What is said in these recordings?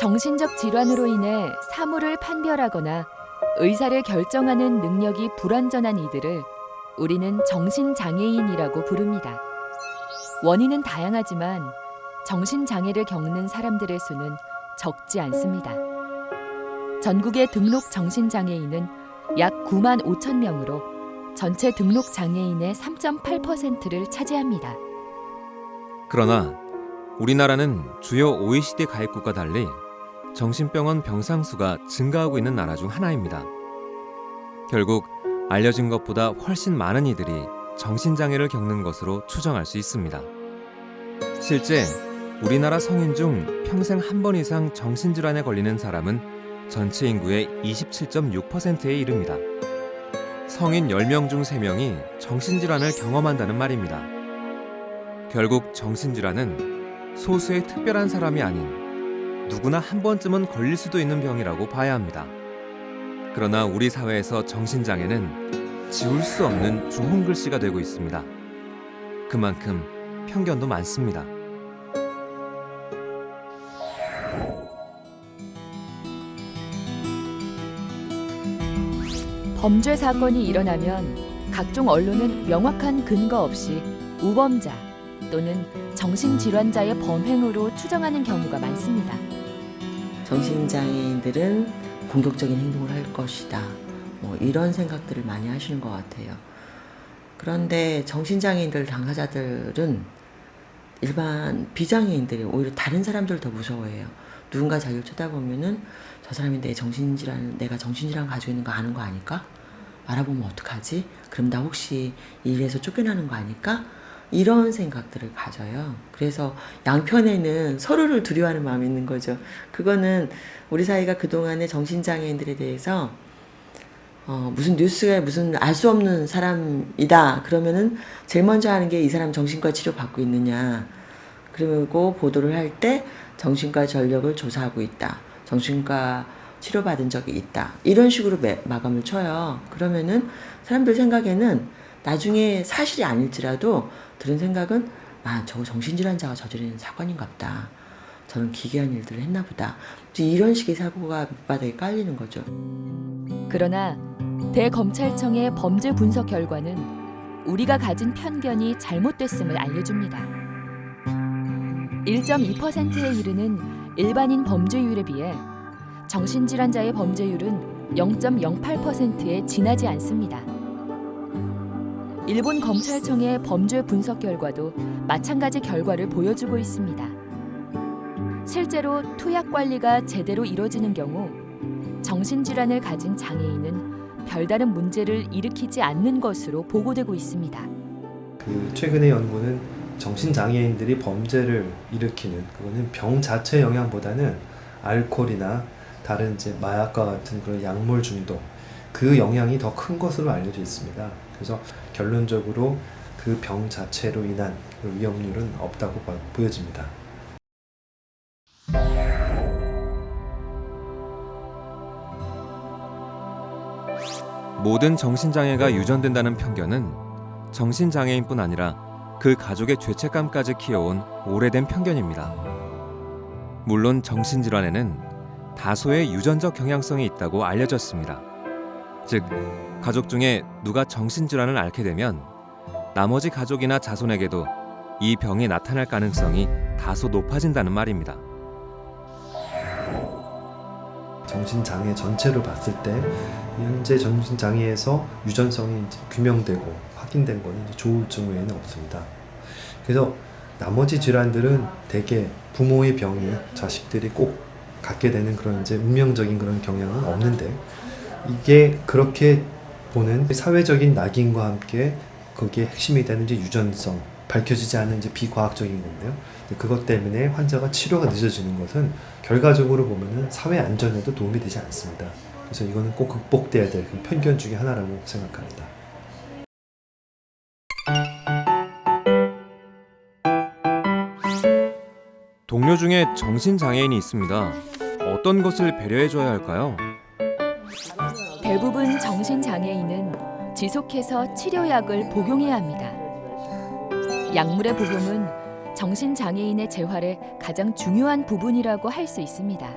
정신적 질환으로 인해 사물을 판별하거나 의사를 결정하는 능력이 불완전한 이들을 우리는 정신장애인이라고 부릅니다. 원인은 다양하지만 정신장애를 겪는 사람들의 수는 적지 않습니다. 전국의 등록 정신장애인은 약 9만 5천 명으로 전체 등록 장애인의 3.8%를 차지합니다. 그러나 우리나라는 주요 OECD 가입국과 달리 정신병원 병상 수가 증가하고 있는 나라 중 하나입니다. 결국 알려진 것보다 훨씬 많은 이들이 정신장애를 겪는 것으로 추정할 수 있습니다. 실제 우리나라 성인 중 평생 한 번 이상 정신질환에 걸리는 사람은 전체 인구의 27.6%에 이릅니다. 성인 10명 중 3명이 정신질환을 경험한다는 말입니다. 결국 정신질환은 소수의 특별한 사람이 아닌 누구나 한 번쯤은 걸릴 수도 있는 병이라고 봐야 합니다. 그러나 우리 사회에서 정신장애는 지울 수 없는 좋은 글씨가 되고 있습니다. 그만큼 편견도 많습니다. 범죄 사건이 일어나면 각종 언론은 명확한 근거 없이 우범자 또는 정신질환자의 범행으로 추정하는 경우가 많습니다. 정신장애인들은 공격적인 행동을 할 것이다. 이런 생각들을 많이 하시는 것 같아요. 그런데 정신장애인들 당사자들은 일반 비장애인들이 오히려 다른 사람들을 더 무서워해요. 누군가 자기를 쳐다보면은 저 사람이 내가 정신질환 가지고 있는 거 아는 거 아닐까? 알아보면 어떡하지? 그럼 나 혹시 이 일에서 쫓겨나는 거 아닐까? 이런 생각들을 가져요. 그래서 양편에는 서로를 두려워하는 마음이 있는 거죠. 그거는 우리 사회가 그동안의 정신장애인들에 대해서 무슨 뉴스에 무슨 알 수 없는 사람이다 그러면은 제일 먼저 하는 게 이 사람 정신과 치료 받고 있느냐, 그리고 보도를 할 때 정신과 전력을 조사하고 있다, 정신과 치료받은 적이 있다, 이런 식으로 마감을 쳐요. 그러면은 사람들 생각에는 나중에 사실이 아닐지라도 들은 생각은 저거 정신질환자가 저지르는 사건인가 보다, 저는 기괴한 일들을 했나 보다, 이런 식의 사고가 밑바닥에 깔리는 거죠. 그러나 대검찰청의 범죄 분석 결과는 우리가 가진 편견이 잘못됐음을 알려줍니다. 1.2%에 이르는 일반인 범죄율에 비해 정신질환자의 범죄율은 0.08%에 지나지 않습니다. 일본 검찰청의 범죄 분석 결과도 마찬가지 결과를 보여주고 있습니다. 실제로 투약 관리가 제대로 이뤄지는 경우 정신질환을 가진 장애인은 별다른 문제를 일으키지 않는 것으로 보고되고 있습니다. 최근의 연구는 정신장애인들이 범죄를 일으키는, 그거는 병 자체 영향보다는 알코올이나 다른 마약과 같은 그런 약물 중독, 그 영향이 더 큰 것으로 알려져 있습니다. 그래서 결론적으로 그 병 자체로 인한 위험률은 없다고 보여집니다. 모든 정신장애가 유전된다는 편견은 정신장애인뿐 아니라 그 가족의 죄책감까지 키워온 오래된 편견입니다. 물론 정신질환에는 다소의 유전적 경향성이 있다고 알려졌습니다. 즉, 가족 중에 누가 정신질환을 앓게 되면 나머지 가족이나 자손에게도 이 병이 나타날 가능성이 다소 높아진다는 말입니다. 정신장애 전체로 봤을 때 현재 정신장애에서 유전성이 규명되고 확인된 것은 조울증 외에는 없습니다. 그래서 나머지 질환들은 대개 부모의 병이 자식들이 꼭 갖게 되는 그런 운명적인 그런 경향은 없는데, 이게 그렇게 보는 사회적인 낙인과 함께 거기에 핵심이 되는 유전성, 밝혀지지 않은 비과학적인 건데요. 그것 때문에 환자가 치료가 늦어지는 것은 결과적으로 보면은 사회 안전에도 도움이 되지 않습니다. 그래서 이거는 꼭 극복돼야 될 편견 중에 하나라고 생각합니다. 동료 중에 정신장애인이 있습니다. 어떤 것을 배려해줘야 할까요? 대부분 정신장애인은 지속해서 치료약을 복용해야 합니다. 약물의 복용은 정신장애인의 재활의 가장 중요한 부분이라고 할 수 있습니다.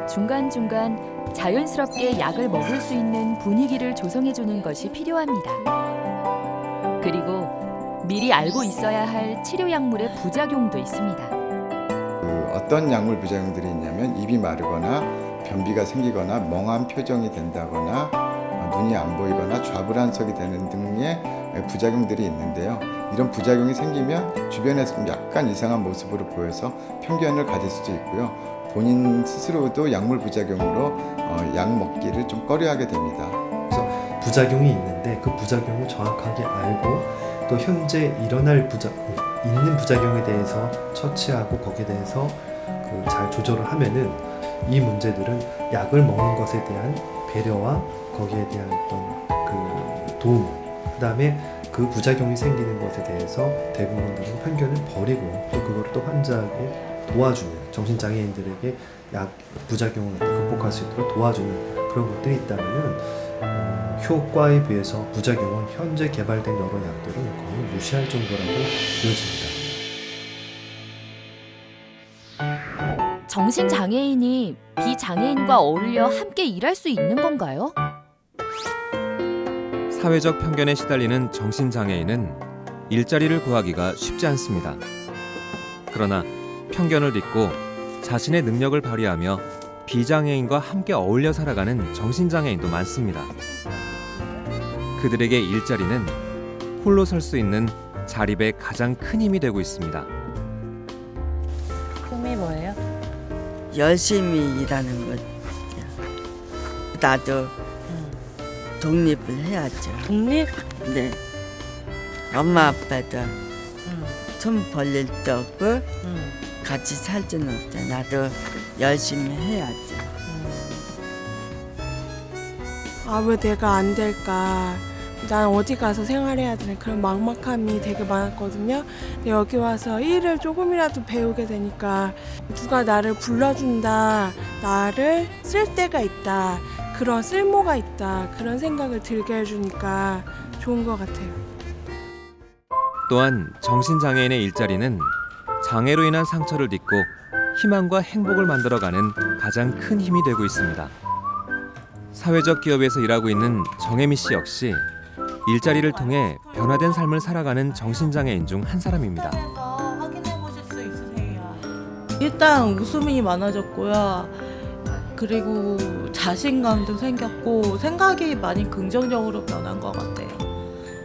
중간중간 자연스럽게 약을 먹을 수 있는 분위기를 조성해 주는 것이 필요합니다. 그리고 미리 알고 있어야 할 치료 약물의 부작용도 있습니다. 어떤 약물 부작용들이 있냐면 입이 마르거나 변비가 생기거나 멍한 표정이 된다거나 눈이 안 보이거나 좌불안석이 되는 등의 부작용들이 있는데요. 이런 부작용이 생기면 주변에서 좀 약간 이상한 모습으로 보여서 편견을 가질 수도 있고요. 본인 스스로도 약물 부작용으로 약 먹기를 좀 꺼려하게 됩니다. 그래서 부작용이 있는데 그 부작용을 정확하게 알고 또 현재 일어날 있는 부작용에 대해서 처치하고 거기에 대해서 잘 조절을 하면은 이 문제들은 약을 먹는 것에 대한 배려와 거기에 대한 어떤 그 도움, 그다음에 그 부작용이 생기는 것에 대해서 대부분들은 편견을 버리고 또 그거를 또 환자에게 도와주는, 정신장애인들에게 약 부작용을 극복할 수 있도록 도와주는 그런 것들이 있다면은 효과에 비해서 부작용은 현재 개발된 여러 약들은 거의 무시할 정도라고 보여집니다. 정신장애인이 비장애인과 어울려 함께 일할 수 있는 건가요? 사회적 편견에 시달리는 정신장애인은 일자리를 구하기가 쉽지 않습니다. 그러나 편견을 딛고 자신의 능력을 발휘하며 비장애인과 함께 어울려 살아가는 정신장애인도 많습니다. 그들에게 일자리는 홀로 설 수 있는 자립의 가장 큰 힘이 되고 있습니다. 꿈이 뭐예요? 열심히 일하는 거죠. 나도 독립을 해야죠. 독립? 네. 엄마 아빠도 손 벌릴 데 없고 같이 살지는 없죠. 나도 열심히 해야죠. 아, 왜 내가 안 될까? 난 어디 가서 생활해야 되는 그런 막막함이 되게 많았거든요. 근데 여기 와서 일을 조금이라도 배우게 되니까 누가 나를 불러준다, 나를 쓸 데가 있다, 그런 쓸모가 있다, 그런 생각을 들게 해주니까 좋은 것 같아요. 또한 정신장애인의 일자리는 장애로 인한 상처를 딛고 희망과 행복을 만들어가는 가장 큰 힘이 되고 있습니다. 사회적 기업에서 일하고 있는 정혜미 씨 역시 일자리를 통해 변화된 삶을 살아가는 정신장애인 중 한 사람입니다. 확인해 보실 수 있으세요? 일단 웃음이 많아졌고요. 그리고 자신감도 생겼고 생각이 많이 긍정적으로 변한 것 같아요.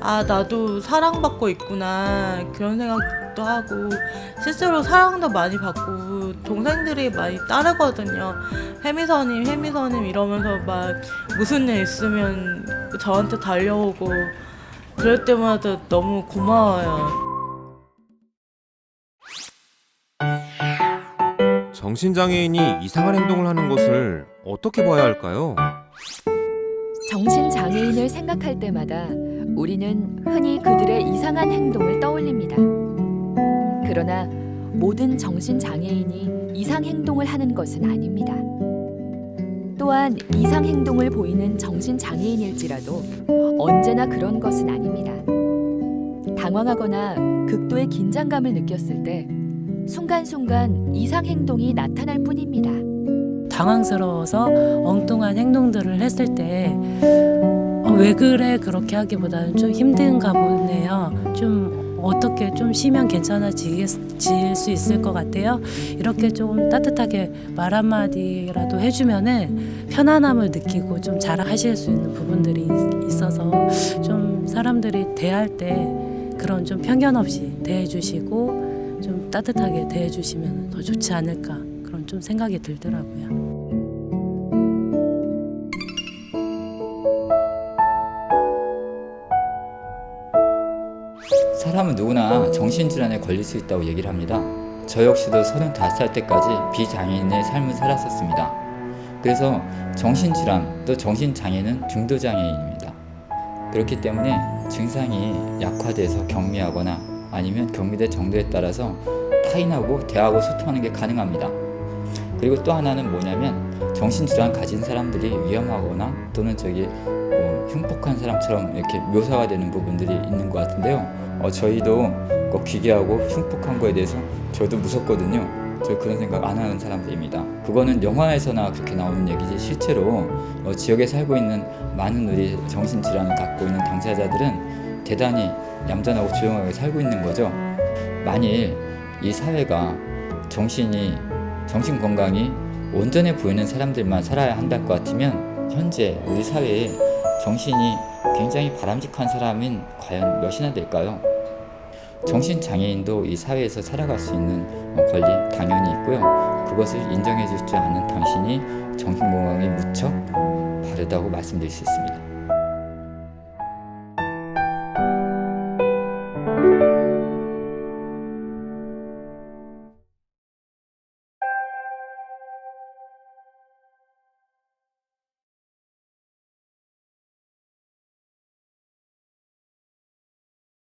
아, 나도 사랑받고 있구나 그런 생각도 하고 실제로 사랑도 많이 받고 동생들이 많이 따르거든요. 혜미서님 이러면서 막 무슨 일 있으면 저한테 달려오고 그럴 때마다 너무 고마워요. 정신장애인이 이상한 행동을 하는 것을 어떻게 봐야 할까요? 정신장애인을 생각할 때마다 우리는 흔히 그들의 이상한 행동을 떠올립니다. 그러나 모든 정신장애인이 이상 행동을 하는 것은 아닙니다. 또한 이상 행동을 보이는 정신장애인일지라도 언제나 그런 것은 아닙니다. 당황하거나 극도의 긴장감을 느꼈을 때 순간순간 이상 행동이 나타날 뿐입니다. 당황스러워서 엉뚱한 행동들을 했을 때 왜 그래 그렇게 하기보다는 좀 힘든가 보네요. 좀 어떻게 좀 쉬면 괜찮아질 수 있을 것 같아요. 이렇게 좀 따뜻하게 말 한마디라도 해주면은 편안함을 느끼고 좀 잘 하실 수 있는 부분들이 있어서 좀 사람들이 대할 때 그런 좀 편견 없이 대해주시고 좀 따뜻하게 대해주시면 더 좋지 않을까 그런 좀 생각이 들더라고요. 사람은 누구나 정신질환에 걸릴 수 있다고 얘기를 합니다. 저 역시도 35살 때까지 비장애인의 삶을 살았었습니다. 그래서 정신질환 또 정신장애는 중도장애인입니다. 그렇기 때문에 증상이 약화돼서 경미하거나 아니면 경미된 정도에 따라서 타인하고 대하고 소통하는 게 가능합니다. 그리고 또 하나는 뭐냐면 정신질환 가진 사람들이 위험하거나 또는 흉폭한 사람처럼 이렇게 묘사가 되는 부분들이 있는 것 같은데요. 저희도 기괴하고 흉폭한 거에 대해서 저도 무섭거든요. 저 그런 생각 안 하는 사람들입니다. 그거는 영화에서나 그렇게 나오는 얘기지 실제로 지역에 살고 있는 많은 우리 정신질환을 갖고 있는 당사자들은 대단히 얌전하고 조용하게 살고 있는 거죠. 만일 이 사회가 정신 건강이 온전해 보이는 사람들만 살아야 한다는 것 같으면 현재 우리 사회에 정신이 굉장히 바람직한 사람은 과연 몇이나 될까요? 정신장애인도 이 사회에서 살아갈 수 있는 권리 당연히 있고요. 그것을 인정해 줄 줄 아는 당신이 정신건강에 무척 바르다고 말씀드릴 수 있습니다.